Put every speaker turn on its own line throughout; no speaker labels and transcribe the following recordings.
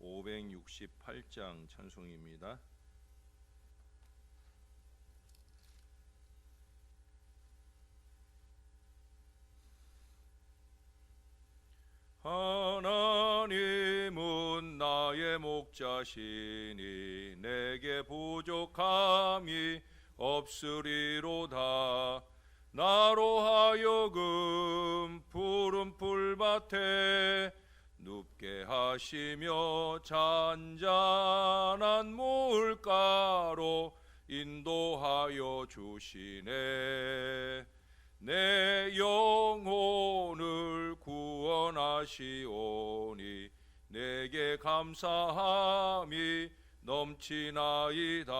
568장 찬송입니다. 하나님은 나의 목자시니 내게 부족함이 없으리로다. 나로 하여금 푸른 풀밭에 눕게 하시며 잔잔한 물가로 인도하여 주시네. 내 영혼을 구원하시오니 내게 감사함이 넘치나이다.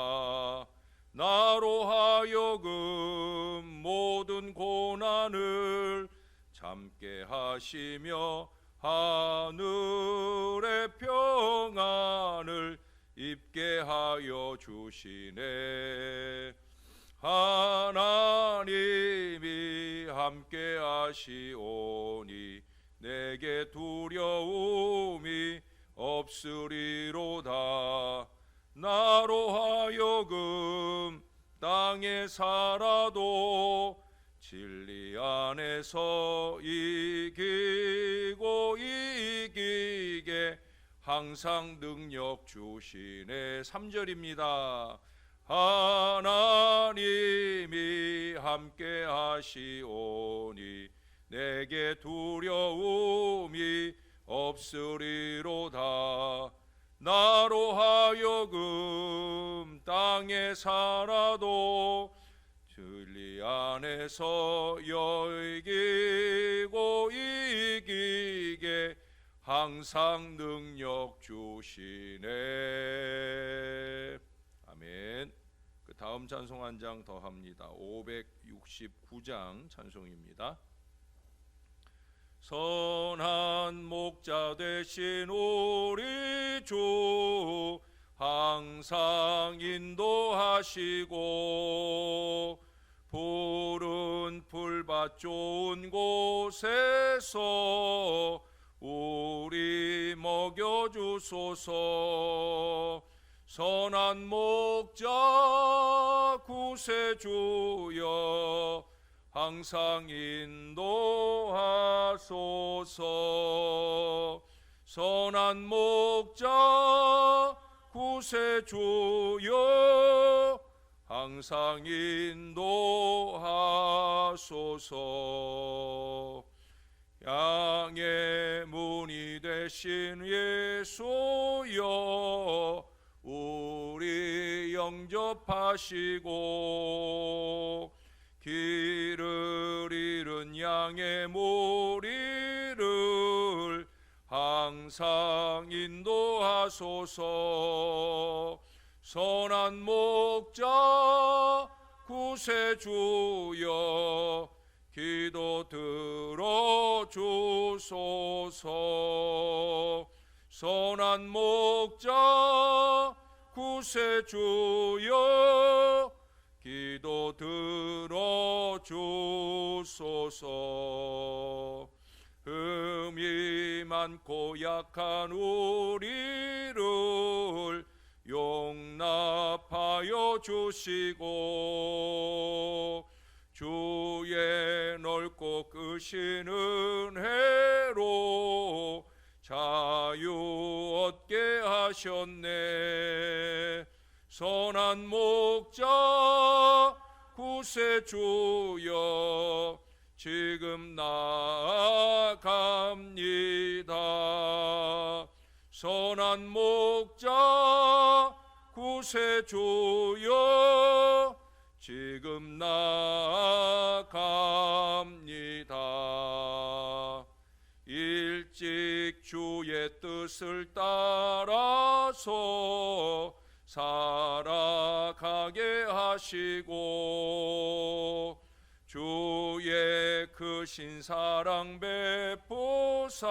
나로 하여금 모든 고난을 참게 하시며 하늘의 평안을 입게 하여 주시네. 하나님이 함께 하시오니 내게 두려움이 없으리로다. 나로 하여금 땅에 살아도 진리 안에서 이기고 이기게 항상 능력 주시네. 3절입니다. 하나님이 함께 하시오니 내게 두려움이 없으리로다. 나로 하여금 땅에 살아도 진리 안에서 이기고 이기게 항상 능력 주시네. 아멘. 그 다음 찬송 한 장 더 합니다. 569장 찬송입니다. 선한 목자 되신 우리 주 항상 인도하시고 푸른 풀밭 좋은 곳에서 우리 먹여주소서. 선한 목자 구세주여 항상 인도하소서. 선한 목자 구세주여 항상 인도하소서. 양의 문이 되신 예수여 우리 영접하시고 길을 잃은 양의 무리를 항상 인도하소서. 선한 목자 구세주여 기도 들어주소서. 선한 목자 구세주여 기도 들어주소서. 흠이 많고 약한 우리를 용납하여 주시고 주의 넓고 크신 은혜로 자유 얻게 하셨네. 선한 목자 구세주여 지금 나아갑니다. 선한 목자 구세주여 지금 나아갑니다. 일찍 주의 뜻을 따라서 살아가게 하시고 주의 크신 사랑 베푸사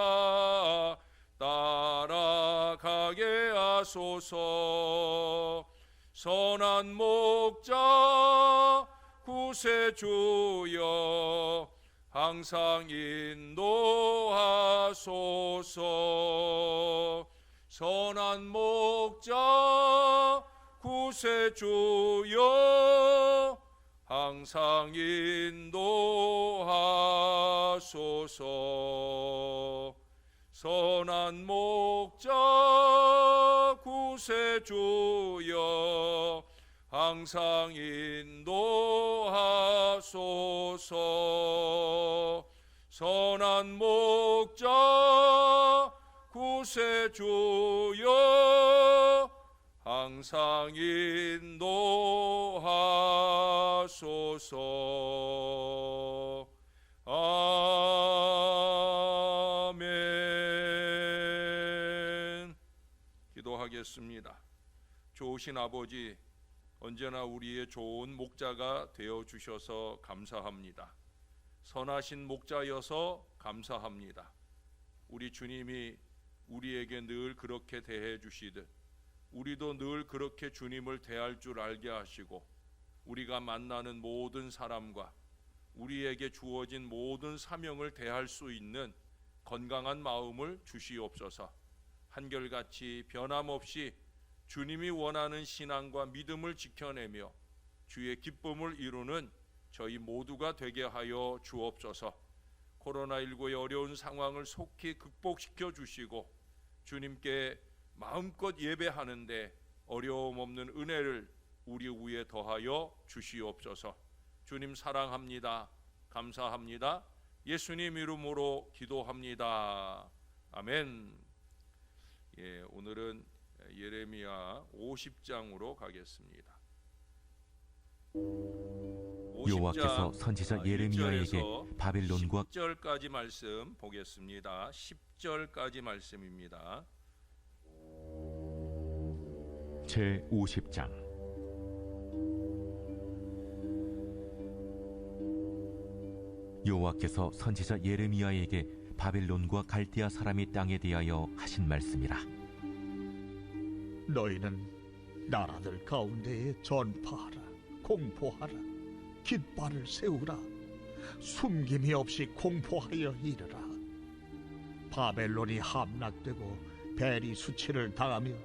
따라가게 하소서. 선한 목자 구세주여 항상 인도하소서. 선한 목자 구세주여 항상 인도하소서. 선한 목자 구세주여 항상 인도하소서. 선한 목자 구세주여 항상 인도하소서. 아멘. 기도하겠습니다. 좋으신 아버지, 언제나 우리의 좋은 목자가 되어 주셔서 감사합니다. 선하신 목자여서 감사합니다. 우리 주님이 우리에게 늘 그렇게 대해 주시듯 우리도 늘 그렇게 주님을 대할 줄 알게 하시고, 우리가 만나는 모든 사람과 우리에게 주어진 모든 사명을 대할 수 있는 건강한 마음을 주시옵소서. 한결같이 변함없이 주님이 원하는 신앙과 믿음을 지켜내며 주의 기쁨을 이루는 저희 모두가 되게 하여 주옵소서. 코로나19의 어려운 상황을 속히 극복시켜 주시고 주님께 마음껏 예배하는데 어려움 없는 은혜를 우리 위에 더하여 주시옵소서. 주님 사랑합니다. 감사합니다. 예수님 이름으로 기도합니다. 아멘. 오늘은 예레미야 50장으로 가겠습니다.
여호와께서 선지자 예레미야에게 바벨론과
10절까지 말씀 보겠습니다. 10절까지 말씀입니다.
제 50장. 여호와께서 선지자 예레미야에게 바벨론과 갈대아 사람의 땅에 대하여 하신 말씀이라.
너희는 나라들 가운데에 전파하라, 공포하라, 깃발을 세우라, 숨김이 없이 공포하여 이르라. 바벨론이 함락되고 벨이 수치를 당하며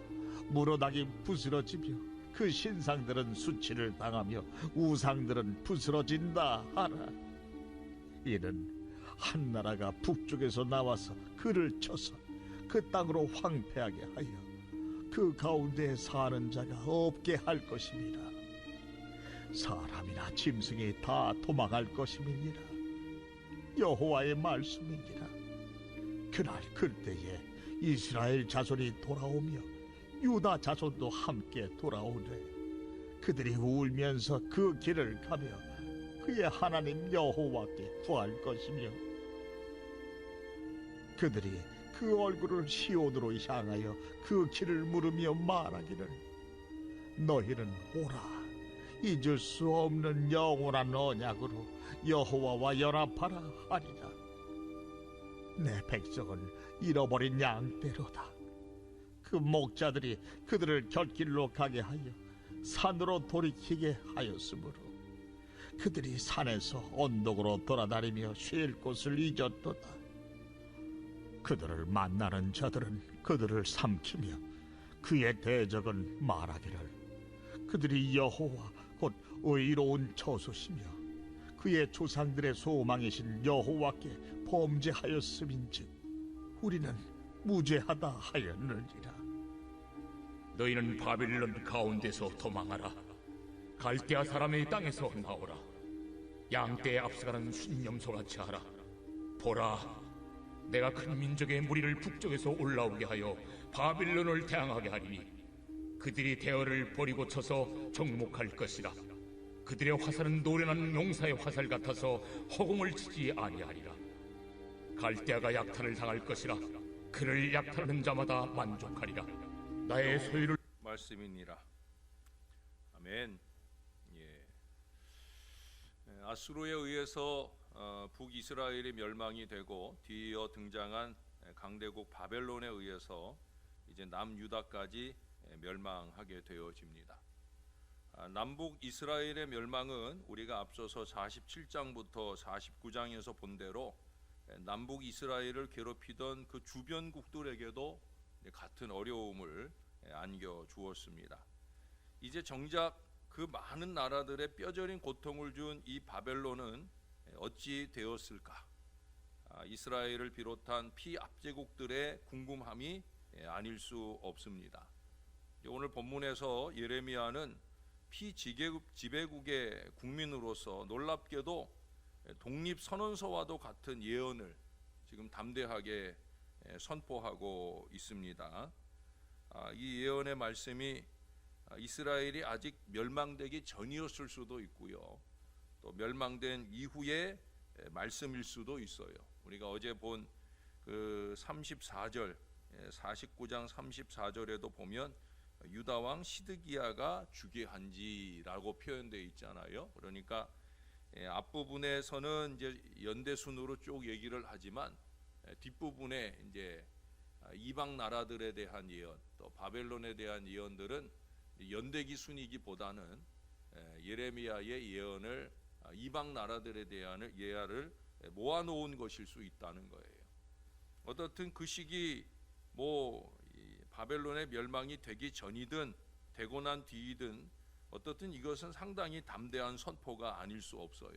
무로닥이 부스러지며 그 신상들은 수치를 당하며 우상들은 부스러진다 하라. 이는 한 나라가 북쪽에서 나와서 그를 쳐서 그 땅으로 황폐하게 하여 그 가운데 사는 자가 없게 할 것입니다. 사람이나 짐승이 다 도망할 것임이니라. 여호와의 말씀이니라. 그날 그때에 이스라엘 자손이 돌아오며 유다 자손도 함께 돌아오되 그들이 울면서 그 길을 가며 그의 하나님 여호와께 구할 것이며 그들이 그 얼굴을 시온으로 향하여 그 길을 물으며 말하기를 너희는 오라, 잊을 수 없는 영원한 언약으로 여호와와 연합하라 하리라. 내 백성은 잃어버린 양떼로다. 그 목자들이 그들을 곁길로 가게 하여 산으로 돌이키게 하였으므로 그들이 산에서 언덕으로 돌아다니며 쉴 곳을 잊었도다. 그들을 만나는 자들은 그들을 삼키며 그의 대적은 말하기를 그들이 여호와 곧 의로운 저수시며 그의 조상들의 소망이신 여호와께 범죄하였음인즉 우리는 무죄하다 하였느니라.
너희는 바벨론 가운데서 도망하라. 갈대아 사람의 땅에서 나오라. 양떼에 앞서가는 순념소같이 하라. 보라, 내가 큰 민족의 무리를 북쪽에서 올라오게 하여 바빌론을 대항하게 하리니 그들이 대어를 버리고 쳐서 정목할 것이라. 그들의 화살은 노련한 용사의 화살 같아서 허공을 치지 아니하리라. 갈대아가 약탈을 당할 것이라. 그를 약탈하는 자마다 만족하리라. 나의 소유를
말씀이니라. 아멘. 아수르에 의해서 북이스라엘이 멸망이 되고 뒤이어 등장한 강대국 바벨론에 의해서 이제 남유다까지 멸망하게 되어집니다. 남북 이스라엘의 멸망은 우리가 앞서서 47장부터 49장에서 본 대로 남북 이스라엘을 괴롭히던 그 주변국들에게도 같은 어려움을 안겨 주었습니다. 이제 정작 그 많은 나라들의 뼈저린 고통을 준 이 바벨론은 어찌 되었을까? 이스라엘을 비롯한 피압제국들의 궁금함이 아닐 수 없습니다. 오늘 본문에서 예레미야는 피지배국의 국민으로서 놀랍게도 독립선언서와도 같은 예언을 지금 담대하게 선포하고 있습니다. 이 예언의 말씀이 이스라엘이 아직 멸망되기 전이었을 수도 있고요, 또 멸망된 이후의 말씀일 수도 있어요. 우리가 어제 본 그 34절 49장 34절에도 보면 유다 왕 시드기야가 주게한지라고 표현되어 있잖아요. 그러니까 앞부분에서는 이제 연대순으로 쭉 얘기를 하지만 뒷부분에 이제 이방 나라들에 대한 예언, 또 바벨론에 대한 예언들은 연대기 순이기보다는 예레미야의 예언을 이방 나라들에 대한 예언을 모아놓은 것일 수 있다는 거예요. 어떻든 그 시기 바벨론의 멸망이 되기 전이든 되고 난 뒤이든 어떻든 이것은 상당히 담대한 선포가 아닐 수 없어요.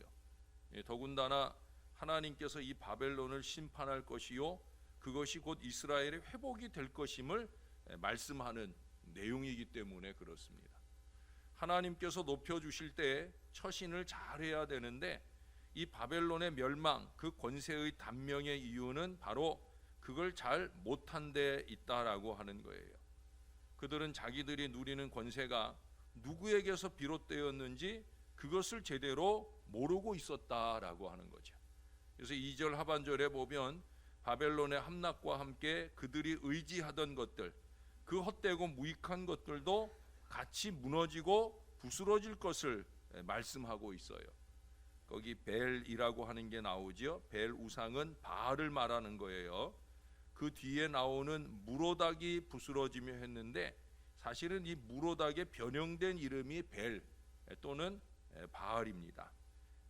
더군다나 하나님께서 이 바벨론을 심판할 것이요 그것이 곧 이스라엘의 회복이 될 것임을 말씀하는 내용이기 때문에 그렇습니다. 하나님께서 높여주실 때 처신을 잘해야 되는데 이 바벨론의 멸망, 그 권세의 단명의 이유는 바로 그걸 잘 못한 데 있다라고 하는 거예요. 그들은 자기들이 누리는 권세가 누구에게서 비롯되었는지 그것을 제대로 모르고 있었다라고 하는 거죠. 그래서 2절 하반절에 보면 바벨론의 함락과 함께 그들이 의지하던 것들, 그 헛되고 무익한 것들도 같이 무너지고 부스러질 것을 말씀하고 있어요. 거기 벨이라고 하는 게 나오지요. 벨 우상은 바알을 말하는 거예요. 그 뒤에 나오는 무로닥이 부스러지며 했는데 사실은 이 무로닥의 변형된 이름이 벨 또는 바알입니다.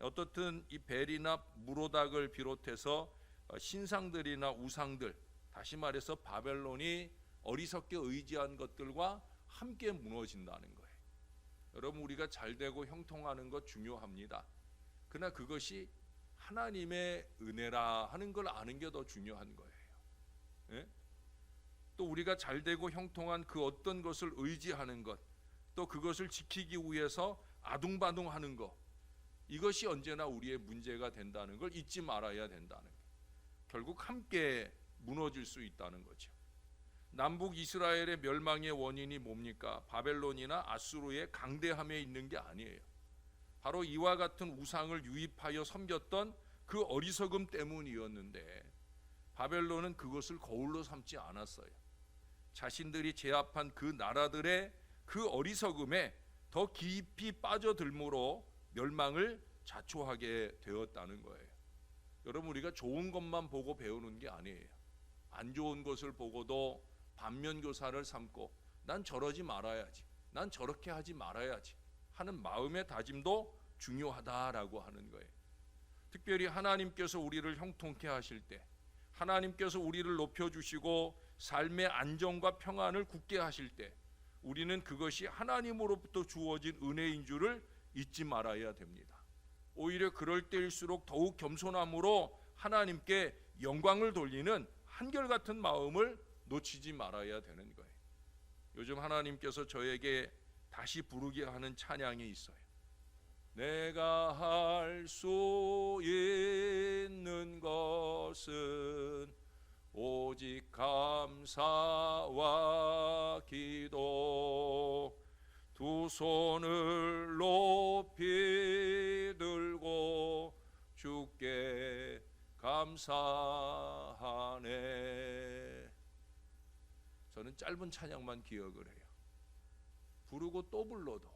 어떻든 이 벨이나 무로닥을 비롯해서 신상들이나 우상들, 다시 말해서 바벨론이 어리석게 의지한 것들과 함께 무너진다는 거예요. 여러분, 우리가 잘되고 형통하는 것 중요합니다. 그러나 그것이 하나님의 은혜라 하는 걸 아는 게 더 중요한 거예요. 예? 또 우리가 잘되고 형통한 그 어떤 것을 의지하는 것, 또 그것을 지키기 위해서 아둥바둥하는 것, 이것이 언제나 우리의 문제가 된다는 걸 잊지 말아야 된다는 거예요. 결국 함께 무너질 수 있다는 거죠. 남북 이스라엘의 멸망의 원인이 뭡니까? 바벨론이나 아수르의 강대함에 있는 게 아니에요. 바로 이와 같은 우상을 유입하여 섬겼던 그 어리석음 때문이었는데 바벨론은 그것을 거울로 삼지 않았어요. 자신들이 제압한 그 나라들의 그 어리석음에 더 깊이 빠져들므로 멸망을 자초하게 되었다는 거예요. 여러분, 우리가 좋은 것만 보고 배우는 게 아니에요. 안 좋은 것을 보고도 반면교사를 삼고 난 저러지 말아야지, 난 저렇게 하지 말아야지 하는 마음의 다짐도 중요하다라고 하는 거예요. 특별히 하나님께서 우리를 형통케 하실 때, 하나님께서 우리를 높여주시고 삶의 안정과 평안을 굳게 하실 때 우리는 그것이 하나님으로부터 주어진 은혜인 줄을 잊지 말아야 됩니다. 오히려 그럴 때일수록 더욱 겸손함으로 하나님께 영광을 돌리는 한결같은 마음을 놓치지 말아야 되는 거예요. 요즘 하나님께서 저에게 다시 부르게 하는 찬양이 있어요. 내가 할 수 있는 것은 오직 감사와 기도, 두 손을 높이 들고 주께 감사하네. 저는 짧은 찬양만 기억을 해요. 부르고 또 불러도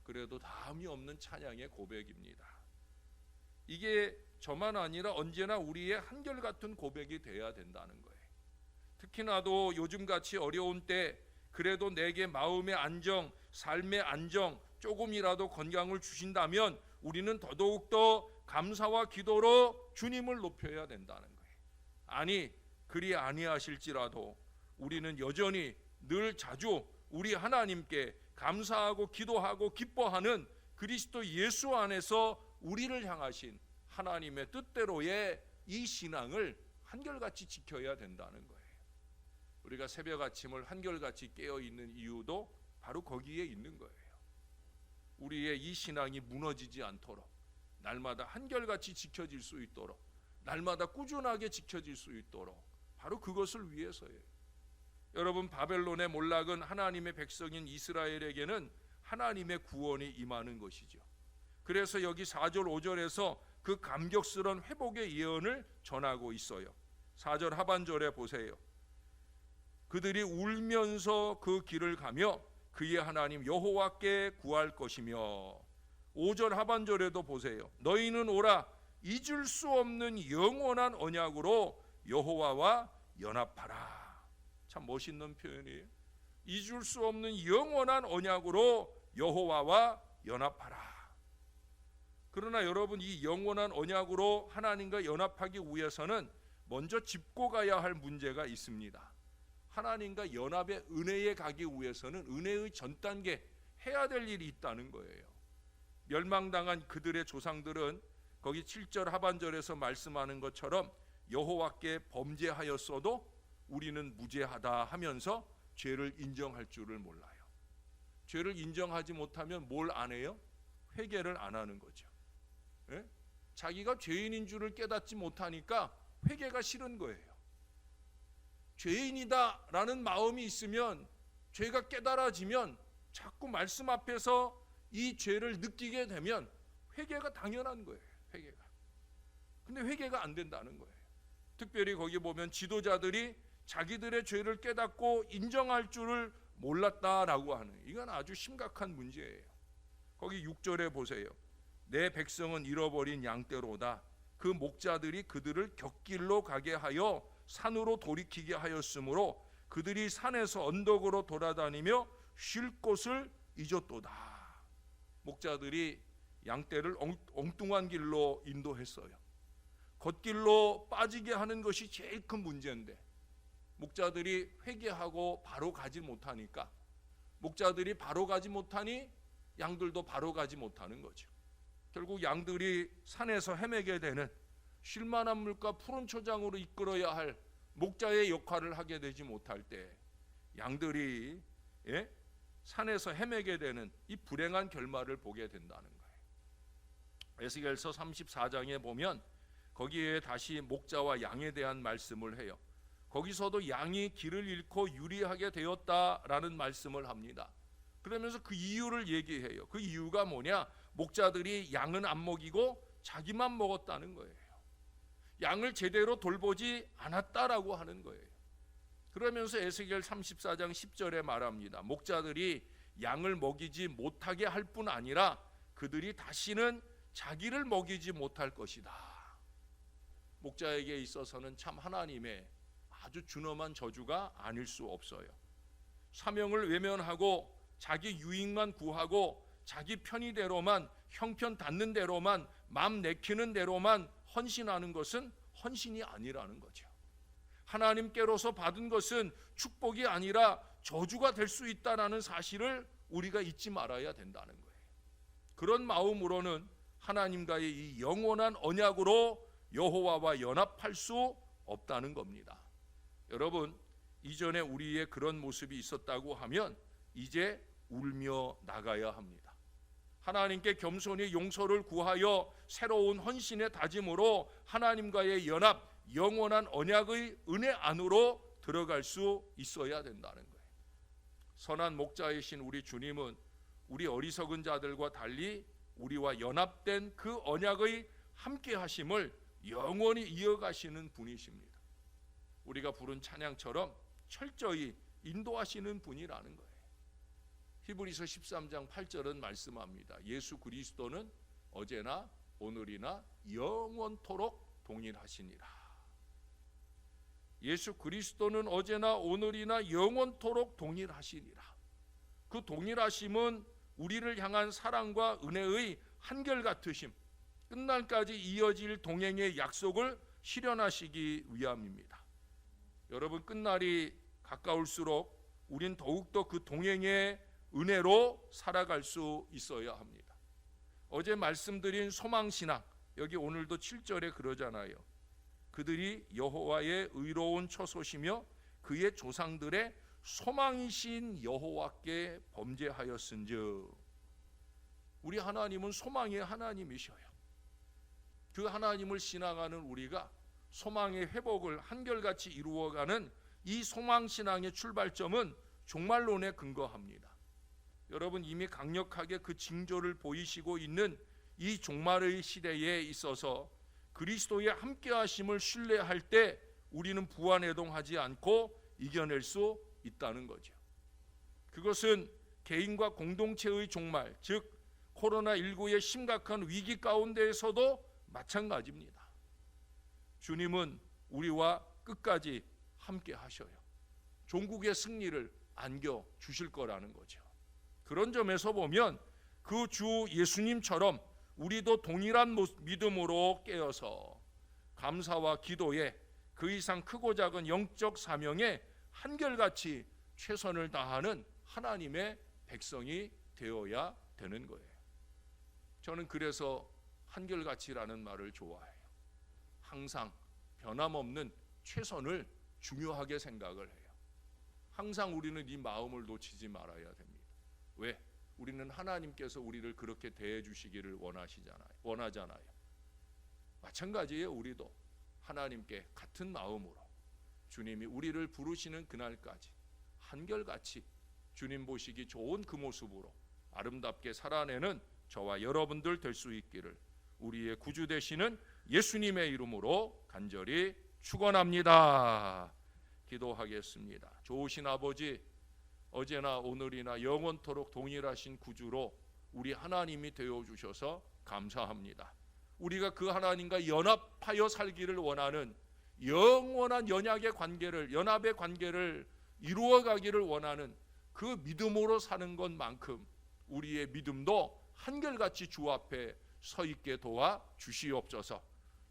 그래도 다음이 없는 찬양의 고백입니다. 이게 저만 아니라 언제나 우리의 한결같은 고백이 돼야 된다는 거예요. 특히나도 요즘같이 어려운 때 그래도 내게 마음의 안정, 삶의 안정, 조금이라도 건강을 주신다면 우리는 더더욱더 감사와 기도로 주님을 높여야 된다는 거예요. 아니, 그리 아니하실지라도 우리는 여전히 늘 자주 우리 하나님께 감사하고 기도하고 기뻐하는 그리스도 예수 안에서 우리를 향하신 하나님의 뜻대로의 이 신앙을 한결같이 지켜야 된다는 거예요. 우리가 새벽 아침을 한결같이 깨어 있는 이유도 바로 거기에 있는 거예요. 우리의 이 신앙이 무너지지 않도록, 날마다 한결같이 지켜질 수 있도록, 날마다 꾸준하게 지켜질 수 있도록, 바로 그것을 위해서예요. 여러분, 바벨론의 몰락은 하나님의 백성인 이스라엘에게는 하나님의 구원이 임하는 것이죠. 그래서 여기 4절 5절에서 그 감격스러운 회복의 예언을 전하고 있어요. 4절 하반절에 보세요. 그들이 울면서 그 길을 가며 그의 하나님 여호와께 구할 것이며, 5절 하반절에도 보세요. 너희는 오라, 잊을 수 없는 영원한 언약으로 여호와와 연합하라. 참 멋있는 표현이에요. 잊을 수 없는 영원한 언약으로 여호와와 연합하라. 그러나 여러분, 이 영원한 언약으로 하나님과 연합하기 위해서는 먼저 짚고 가야 할 문제가 있습니다. 하나님과 연합의 은혜에 가기 위해서는 은혜의 전 단계 해야 될 일이 있다는 거예요. 멸망당한 그들의 조상들은 거기 7절 하반절에서 말씀하는 것처럼 여호와께 범죄하였어도 우리는 무죄하다 하면서 죄를 인정할 줄을 몰라요. 죄를 인정하지 못하면 뭘 안 해요? 회개를 안 하는 거죠. 예? 자기가 죄인인 줄을 깨닫지 못하니까 회개가 싫은 거예요. 죄인이다라는 마음이 있으면, 죄가 깨달아지면 자꾸 말씀 앞에서 이 죄를 느끼게 되면 회개가 당연한 거예요. 회개가. 근데 회개가 안 된다는 거예요. 특별히 거기 보면 지도자들이 자기들의 죄를 깨닫고 인정할 줄을 몰랐다라고 하는, 이건 아주 심각한 문제예요. 거기 6절에 보세요. 내 백성은 잃어버린 양떼로다. 그 목자들이 그들을 곁길로 가게 하여 산으로 돌이키게 하였으므로 그들이 산에서 언덕으로 돌아다니며 쉴 곳을 잊었도다. 목자들이 양떼를 엉뚱한 길로 인도했어요. 겉길로 빠지게 하는 것이 제일 큰 문제인데, 목자들이 회개하고 바로 가지 못하니까, 목자들이 바로 가지 못하니 양들도 바로 가지 못하는 거죠. 결국 양들이 산에서 헤매게 되는, 쉴만한 물과 푸른 초장으로 이끌어야 할 목자의 역할을 하게 되지 못할 때 양들이 산에서 헤매게 되는 이 불행한 결말을 보게 된다는 거예요. 에스겔서 34장에 보면 거기에 다시 목자와 양에 대한 말씀을 해요. 거기서도 양이 길을 잃고 유리하게 되었다라는 말씀을 합니다. 그러면서 그 이유를 얘기해요. 그 이유가 뭐냐? 목자들이 양은 안 먹이고 자기만 먹었다는 거예요. 양을 제대로 돌보지 않았다라고 하는 거예요. 그러면서 에스겔 34장 10절에 말합니다. 목자들이 양을 먹이지 못하게 할 뿐 아니라 그들이 다시는 자기를 먹이지 못할 것이다. 목자에게 있어서는 참 하나님의 아주 준엄한 저주가 아닐 수 없어요. 사명을 외면하고 자기 유익만 구하고 자기 편의대로만, 형편 닿는 대로만, 마음 내키는 대로만 헌신하는 것은 헌신이 아니라는 거죠. 하나님께로서 받은 것은 축복이 아니라 저주가 될 수 있다는 사실을 우리가 잊지 말아야 된다는 거예요. 그런 마음으로는 하나님과의 이 영원한 언약으로 여호와와 연합할 수 없다는 겁니다. 여러분, 이전에 우리의 그런 모습이 있었다고 하면 이제 울며 나가야 합니다. 하나님께 겸손히 용서를 구하여 새로운 헌신의 다짐으로 하나님과의 연합, 영원한 언약의 은혜 안으로 들어갈 수 있어야 된다는 거예요. 선한 목자이신 우리 주님은 우리 어리석은 자들과 달리 우리와 연합된 그 언약의 함께 하심을 영원히 이어가시는 분이십니다. 우리가 부른 찬양처럼 철저히 인도하시는 분이라는 거예요. 히브리서 13장 8절은 말씀합니다. 예수 그리스도는 어제나 오늘이나 영원토록 동일하시니라. 예수 그리스도는 어제나 오늘이나 영원토록 동일하시니라. 그 동일하심은 우리를 향한 사랑과 은혜의 한결같으심, 끝날까지 이어질 동행의 약속을 실현하시기 위함입니다. 여러분, 끝날이 가까울수록 우린 더욱더 그 동행의 은혜로 살아갈 수 있어야 합니다. 어제 말씀드린 소망신앙, 여기 오늘도 7절에 그러잖아요. 그들이 여호와의 의로운 처소시며 그의 조상들의 소망이신 여호와께 범죄하였은즉. 우리 하나님은 소망의 하나님이셔요. 그 하나님을 신앙하는 우리가 소망의 회복을 한결같이 이루어가는 이 소망신앙의 출발점은 종말론에 근거합니다. 여러분, 이미 강력하게 그 징조를 보이시고 있는 이 종말의 시대에 있어서 그리스도의 함께하심을 신뢰할 때 우리는 부안해동하지 않고 이겨낼 수 있다는 거죠. 그것은 개인과 공동체의 종말, 즉 코로나19의 심각한 위기 가운데에서도 마찬가지입니다. 주님은 우리와 끝까지 함께 하셔요. 종국의 승리를 안겨주실 거라는 거죠. 그런 점에서 보면 그 주 예수님처럼 우리도 동일한 믿음으로 깨어서 감사와 기도에 그 이상 크고 작은 영적 사명에 한결같이 최선을 다하는 하나님의 백성이 되어야 되는 거예요. 저는 그래서 한결같이라는 말을 좋아해요. 항상 변함없는 최선을 중요하게 생각을 해요. 항상 우리는 이 마음을 놓치지 말아야 됩니다. 왜? 우리는 하나님께서 우리를 그렇게 대해 주시기를 원하잖아요. 마찬가지예요. 우리도 하나님께 같은 마음으로 주님이 우리를 부르시는 그날까지 한결같이 주님 보시기 좋은 그 모습으로 아름답게 살아내는 저와 여러분들 될 수 있기를 우리의 구주 되시는 예수님의 이름으로 간절히 축원합니다. 기도하겠습니다. 좋으신 아버지, 어제나 오늘이나 영원토록 동일하신 구주로 우리 하나님이 되어주셔서 감사합니다. 우리가 그 하나님과 연합하여 살기를 원하는 영원한 연합의 관계를 이루어가기를 원하는 그 믿음으로 사는 것만큼 우리의 믿음도 한결같이 주 앞에 서 있게 도와 주시옵소서.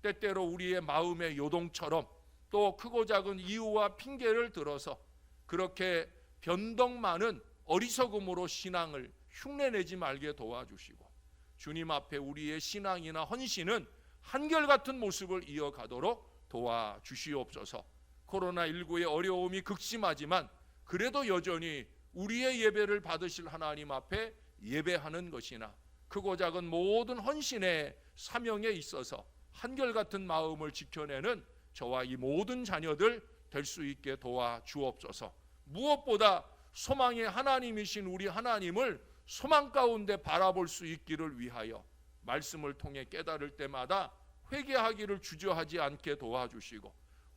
때때로 우리의 마음의 요동처럼 또 크고 작은 이유와 핑계를 들어서 그렇게 변덕 많은 어리석음으로 신앙을 흉내내지 말게 도와주시고 주님 앞에 우리의 신앙이나 헌신은 한결같은 모습을 이어가도록 도와주시옵소서. 코로나19의 어려움이 극심하지만 그래도 여전히 우리의 예배를 받으실 하나님 앞에 예배하는 것이나 크고 작은 모든 헌신의 사명에 있어서 한결같은 마음을 지켜내는 저와 이 모든 자녀들 될 수 있게 도와주옵소서. 무엇보다 소망의 하나님이신 우리 하나님을 소망 가운데 바라볼 수 있기를 위하여 말씀을 통해 깨달을 때마다 회개하기를 주저하지 않게 도와주시고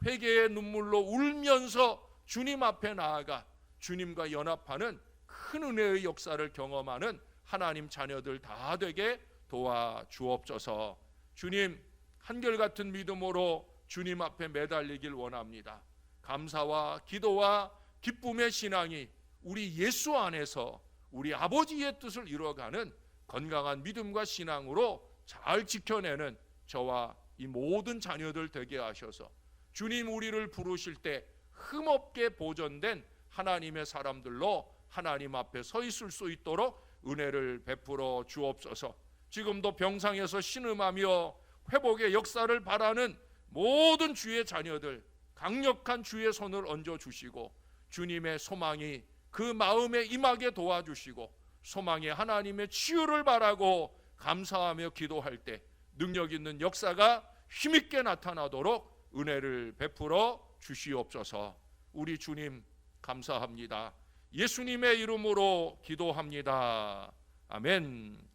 회개의 눈물로 울면서 주님 앞에 나아가 주님과 연합하는 큰 은혜의 역사를 경험하는 하나님 자녀들 다 되게 도와주옵소서. 주님, 한결같은 믿음으로 주님 앞에 매달리길 원합니다. 감사와 기도와 기쁨의 신앙이 우리 예수 안에서 우리 아버지의 뜻을 이루어가는 건강한 믿음과 신앙으로 잘 지켜내는 저와 이 모든 자녀들 되게 하셔서 주님 우리를 부르실 때 흠없게 보존된 하나님의 사람들로 하나님 앞에 서 있을 수 있도록 은혜를 베풀어 주옵소서. 지금도 병상에서 신음하며 회복의 역사를 바라는 모든 주의 자녀들 강력한 주의 손을 얹어주시고 주님의 소망이 그 마음에 임하게 도와주시고 소망의 하나님의 치유를 바라고 감사하며 기도할 때 능력 있는 역사가 힘있게 나타나도록 은혜를 베풀어 주시옵소서. 우리 주님 감사합니다. 예수님의 이름으로 기도합니다. 아멘.